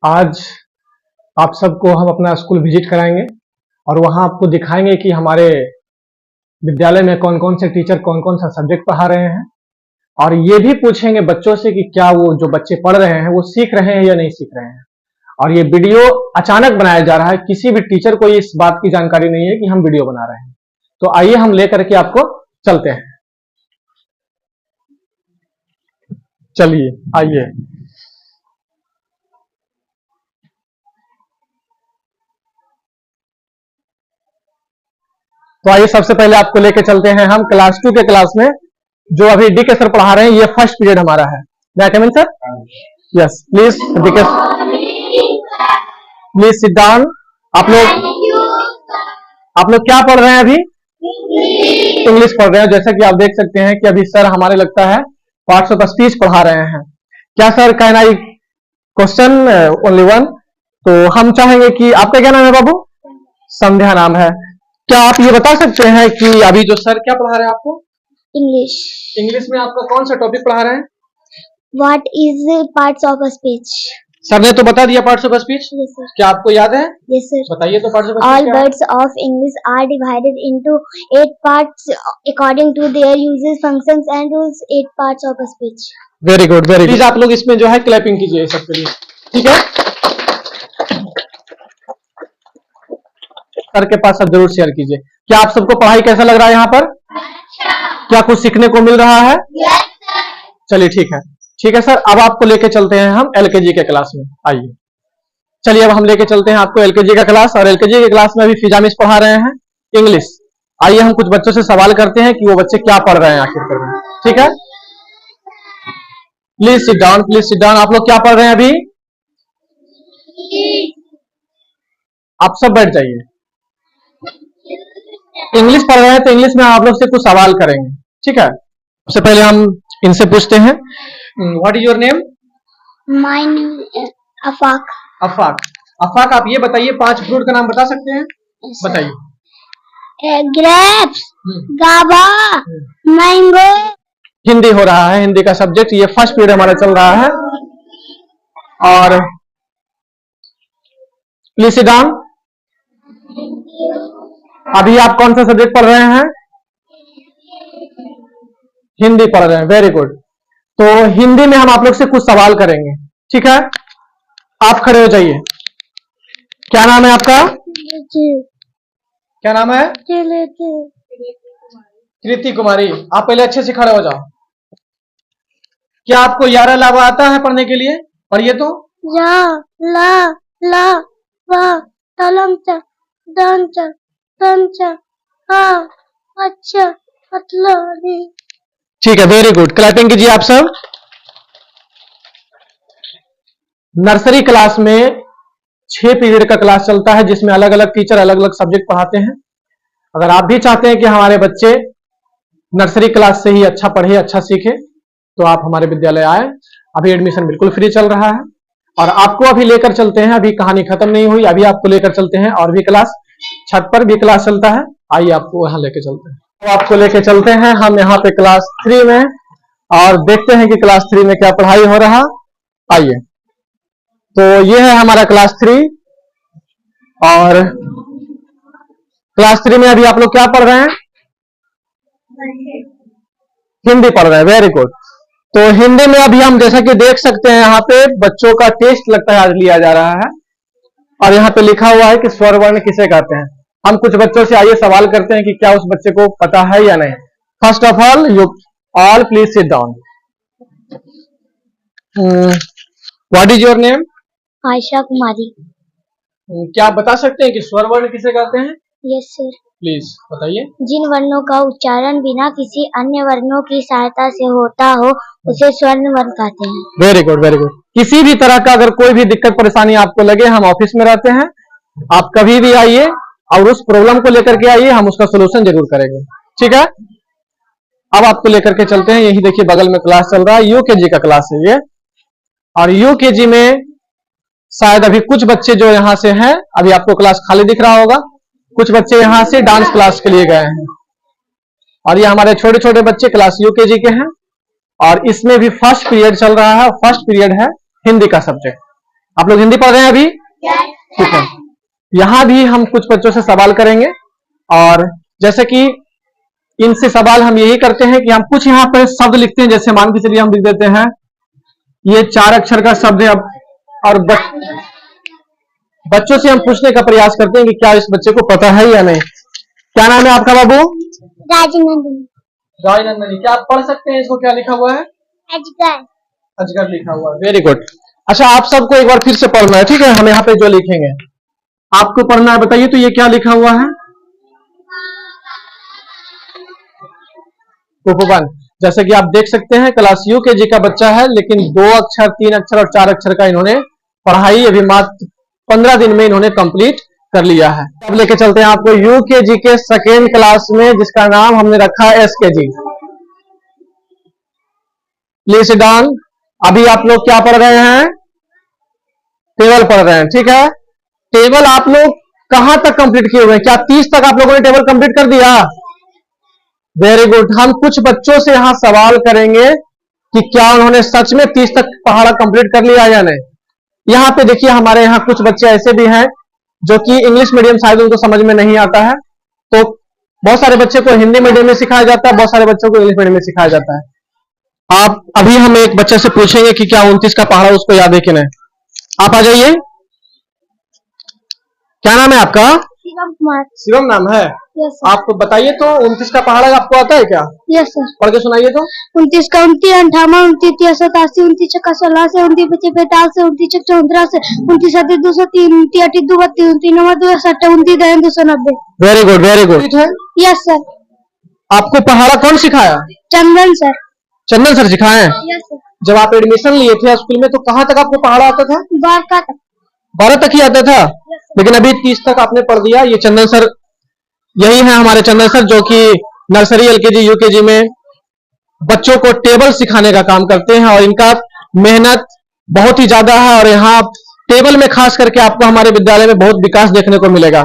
आज आप सबको हम अपना स्कूल विजिट कराएंगे और वहां आपको दिखाएंगे कि हमारे विद्यालय में कौन कौन से टीचर कौन कौन सा सब्जेक्ट पढ़ा रहे हैं, और ये भी पूछेंगे बच्चों से कि क्या वो जो बच्चे पढ़ रहे हैं वो सीख रहे हैं या नहीं सीख रहे हैं। और ये वीडियो अचानक बनाया जा रहा है, किसी भी टीचर को इस बात की जानकारी नहीं है कि हम वीडियो बना रहे हैं। तो आइए हम लेकर के आपको चलते हैं। चलिए आइए। तो आइए सबसे पहले आपको लेके चलते हैं हम क्लास 2 के क्लास में, जो अभी डी के सर पढ़ा रहे हैं। ये फर्स्ट पीरियड हमारा है। सर यस प्लीज डी के प्लीज सिट डाउन। आप लोग क्या पढ़ रहे हैं अभी? इंग्लिश पढ़ रहे हैं। जैसा कि आप देख सकते हैं कि अभी सर हमारे लगता है पार्ट्स ऑफ स्पीच पढ़ा रहे हैं। क्या sir can I question only one? तो हम चाहेंगे कि आपका क्या नाम है बाबू? संध्या नाम है। क्या आप ये बता सकते हैं कि अभी जो सर क्या पढ़ा रहे हैं आपको? इंग्लिश। इंग्लिश में आपका कौन सा टॉपिक पढ़ा रहे हैं? What is parts of speech? Sir ने तो बता दिया parts of speech. Yes, sir. क्या आपको याद है? Yes, sir. बताइए तो parts of speech. All words of English are divided into 8 parts according to their uses, functions and rules. 8 parts of speech. Very good very good. Please आप लोग इसमें जो है क्लैपिंग कीजिए सबके लिए, ठीक है? सर के पास सब जरूर शेयर कीजिए। क्या आप सबको पढ़ाई कैसा लग रहा है यहाँ पर? क्या कुछ सीखने को मिल रहा है? चलिए ठीक है, ठीक है सर। अब आपको लेके चलते हैं हम एलकेजी के क्लास में। आइए चलिए अब हम लेके चलते हैं आपको एलकेजी का क्लास। और एलकेजी के क्लास में अभी फिजा मिस पढ़ा रहे हैं इंग्लिश। आइए हम कुछ बच्चों से सवाल करते हैं कि वो बच्चे क्या पढ़ रहे हैं आखिरकार में, ठीक है? Please sit down, please sit down. आप लोग क्या पढ़ रहे हैं अभी? आप सब बैठ जाइए। इंग्लिश पढ़ रहे हैं तो इंग्लिश में आप लोग से कुछ सवाल करेंगे, ठीक है? सबसे पहले हम इनसे पूछते हैं, what is your name? My name is Afaq. Afaq. Afaq आप ये बताइए 5 फ्रूट का नाम बता सकते हैं? बताइए। Grapes, guava, mango. हिंदी हो रहा है, हिंदी का सब्जेक्ट। ये फर्स्ट पीरियड हमारा चल रहा है। और प्लीज सिट डाउन। अभी आप कौन सा सब्जेक्ट पढ़ रहे हैं? हिंदी पढ़ रहे हैं, वेरी गुड। तो हिंदी में हम आप लोग से कुछ सवाल करेंगे, ठीक है? आप खड़े हो जाइए। क्या नाम है आपका? क्या नाम है? कृति कुमारी। आप पहले अच्छे से खड़े हो जाओ। क्या आपको 11 लावा आता है पढ़ने के लिए? पढ़िए तो। या ला ला वा तलम चा दन चा तन चा हा अच्छा मतलब। ठीक है, वेरी गुड। क्लैपिंग कीजिए आप सब। नर्सरी क्लास में 6 पीरियड का क्लास चलता है, जिसमें अलग अलग टीचर अलग अलग सब्जेक्ट पढ़ाते हैं। अगर आप भी चाहते हैं कि हमारे बच्चे नर्सरी क्लास से ही अच्छा पढ़े, अच्छा सीखे, तो आप हमारे विद्यालय आए। अभी एडमिशन बिल्कुल फ्री चल रहा है। और आपको अभी लेकर चलते हैं, अभी कहानी खत्म नहीं हुई, अभी आपको लेकर चलते हैं और भी क्लास। छत पर भी क्लास चलता है, आइए आपको वहां लेके चलते हैं। तो आपको लेके चलते हैं हम यहाँ पे क्लास 3 में, और देखते हैं कि क्लास 3 में क्या पढ़ाई हो रहा। आइए। तो ये है हमारा क्लास 3। और क्लास 3 में अभी आप लोग क्या पढ़ रहे हैं? हिंदी पढ़ रहे हैं, वेरी गुड। तो हिंदी में अभी हम जैसा कि देख सकते हैं यहाँ पे बच्चों का टेस्ट लगता है आज लिया जा रहा है। और यहाँ पे लिखा हुआ है कि स्वर वर्ण किसे कहते हैं। हम कुछ बच्चों से आइए सवाल करते हैं कि क्या उस बच्चे को पता है या नहीं। First of all you all please sit down. What is your name? Ayesha Kumari. क्या आप बता सकते हैं कि स्वर वर्ण किसे कहते हैं? Yes sir. प्लीज बताइए। जिन वर्णों का उच्चारण बिना किसी अन्य वर्णों की सहायता से होता हो उसे स्वर्ण वर्ण कहते हैं। Very good very good. किसी भी तरह का अगर कोई भी दिक्कत परेशानी आपको लगे, हम ऑफिस में रहते हैं, आप कभी भी आइए और उस प्रॉब्लम को लेकर के आइए, हम उसका सोल्यूशन जरूर करेंगे, ठीक है? अब आपको लेकर के चलते हैं। यही देखिए बगल में क्लास चल रहा है, यूकेजी का क्लास है ये। और यूकेजी में शायद अभी कुछ बच्चे जो यहाँ से हैं, अभी आपको क्लास खाली दिख रहा होगा, कुछ बच्चे यहाँ से डांस क्लास के लिए गए हैं। और ये हमारे छोटे छोटे बच्चे क्लास यूकेजी के हैं। और इसमें भी फर्स्ट पीरियड चल रहा है। फर्स्ट पीरियड है हिंदी का सब्जेक्ट। आप लोग हिंदी पढ़ रहे हैं अभी? ठीक है। यहाँ भी हम कुछ बच्चों से सवाल करेंगे, और जैसे कि इनसे सवाल हम यही करते हैं कि हम कुछ यहाँ पर शब्द लिखते हैं। जैसे मान के चलिए हम लिख देते हैं, ये 4 अक्षर का शब्द है। अब और बच्चों से हम पूछने का प्रयास करते हैं कि क्या इस बच्चे को पता है या नहीं। क्या नाम है आपका बाबू? राजनंदनी। राजनंदनी, क्या आप पढ़ सकते हैं इसको? क्या लिखा हुआ है? अजगर। अजगर लिखा हुआ है। Very good. अच्छा, आप सबको एक बार फिर से पढ़ना है, ठीक है? हम यहाँ पे जो लिखेंगे आपको पढ़ना है। बताइए तो ये क्या लिखा हुआ है? उपवन। जैसे कि आप देख सकते हैं क्लास यूकेजी का बच्चा है, लेकिन 2 अक्षर, 3 अक्षर और 4 अक्षर का इन्होंने पढ़ाई अभी मात्र 15 दिन में इन्होंने कंप्लीट कर लिया है। अब लेके चलते हैं आपको यूकेजी के सेकेंड क्लास में, जिसका नाम हमने रखा है एसकेजी। Please sit down. अभी आप लोग क्या पढ़ रहे हैं? टेबल पढ़ रहे हैं, ठीक है? टेबल आप लोग कहां तक कंप्लीट किए हुए हैं? क्या 30 तक आप लोगों ने टेबल कंप्लीट कर दिया? Very good. हम कुछ बच्चों से यहां सवाल करेंगे कि क्या उन्होंने सच में 30 तक पढ़ा कंप्लीट कर लिया या नहीं। यहां पे देखिए, हमारे यहाँ कुछ बच्चे ऐसे भी हैं जो कि इंग्लिश मीडियम शायद उनको समझ में नहीं आता है, तो बहुत सारे बच्चे को हिंदी मीडियम में सिखाया जाता है, बहुत सारे बच्चों को इंग्लिश मीडियम में सिखाया जाता है। आप अभी हम एक बच्चे से पूछेंगे कि क्या 29 का पहाड़ा उसको याद है कि नहीं। आप आ जाइए। क्या नाम है आपका? शिवम कुमार। शिवम नाम है? यस आप बताइए तो 29 का पहाड़ा आपको आता है क्या? Yes sir. पढ़ के सुनाइए तो। 29 का 29 58 29 87 29 छक्का 16 से 29 बचे 45 से 29 छक्का 14 से 29 7 203 29 8 2 32 29 9 2 60 29 10 290। Very good, very good. Yes sir. आपको पहाड़ा कौन सिखाया? चंदन सर। चंदन सर सिखाए हैं? Yes sir. जब आप एडमिशन लिए थे स्कूल में तो कहां तक आपको पहाड़ा आता था? 12 तक ही आता था, लेकिन अभी 30 तक आपने पढ़ दिया। ये चंदन सर, यही है हमारे चंदन सर, जो कि नर्सरी, एलकेजी, यूकेजी में बच्चों को टेबल सिखाने का काम करते हैं, और इनका मेहनत बहुत ही ज्यादा है। और यहाँ टेबल में खास करके आपको हमारे विद्यालय में बहुत विकास देखने को मिलेगा।